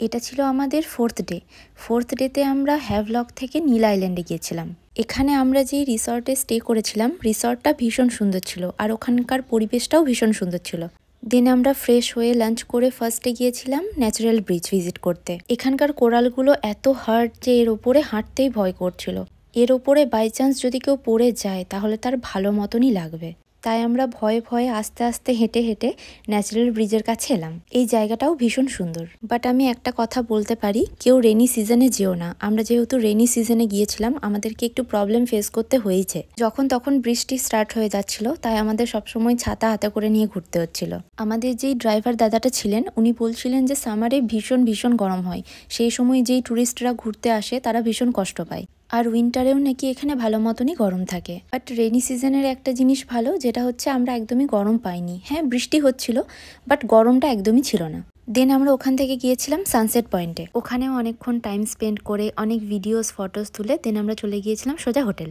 এটা ছিল আমাদের ফোর্থ ডেতে আমরা হ্যাভলক থেকে নীল আইল্যান্ডে গিয়েছিলাম। এখানে আমরা যেই রিসর্টে স্টে করেছিলাম, রিসর্টটা ভীষণ সুন্দর ছিল আর ওখানকার পরিবেশটাও ভীষণ সুন্দর ছিল। দেন আমরা ফ্রেশ হয়ে লাঞ্চ করে ফার্স্টে গিয়েছিলাম ন্যাচারাল ব্রিজ ভিজিট করতে। এখানকার কোরালগুলো এত হার্ড যে এর ওপরে হাঁটতেই ভয় করছিল। এর ওপরে বাই চান্স যদি কেউ পড়ে যায় তাহলে তার ভালো মতনই লাগবে। তাই আমরা ভয়ে ভয়ে আস্তে আস্তে হেঁটে হেঁটে ন্যাচারাল ব্রিজের কাছে এলাম। এই জায়গাটাও ভীষণ সুন্দর। বাট আমি একটা কথা বলতে পারি, কেউ রেনি সিজনে যেও না। আমরা যেহেতু রেনি সিজনে গিয়েছিলাম, আমাদেরকে একটু প্রবলেম ফেস করতে হয়েছে। যখন তখন বৃষ্টি স্টার্ট হয়ে যাচ্ছিল, তাই আমাদের সবসময় ছাতা হাতে করে নিয়ে ঘুরতে হচ্ছিল। আমাদের যেই ড্রাইভার দাদাটা ছিলেন, উনি বলছিলেন যে সামারে ভীষণ ভীষণ গরম হয়, সেই সময় যেই ট্যুরিস্টরা ঘুরতে আসে তারা ভীষণ কষ্ট পায়। আর উইন্টারেও নাকি এখানে ভালো মতনই গরম থাকে। বাট রেনি সিজনের একটা জিনিস ভালো, যেটা হচ্ছে আমরা একদমই গরম পাইনি। হ্যাঁ, বৃষ্টি হচ্ছিল, বাট গরমটা একদমই ছিল না। দেন আমরা ওখান থেকে গিয়েছিলাম সানসেট পয়েন্টে। ওখানেও অনেকক্ষণ টাইম স্পেন্ড করে অনেক ভিডিওস ফটোস তুলে দেন আমরা চলে গিয়েছিলাম সোজা হোটেলে।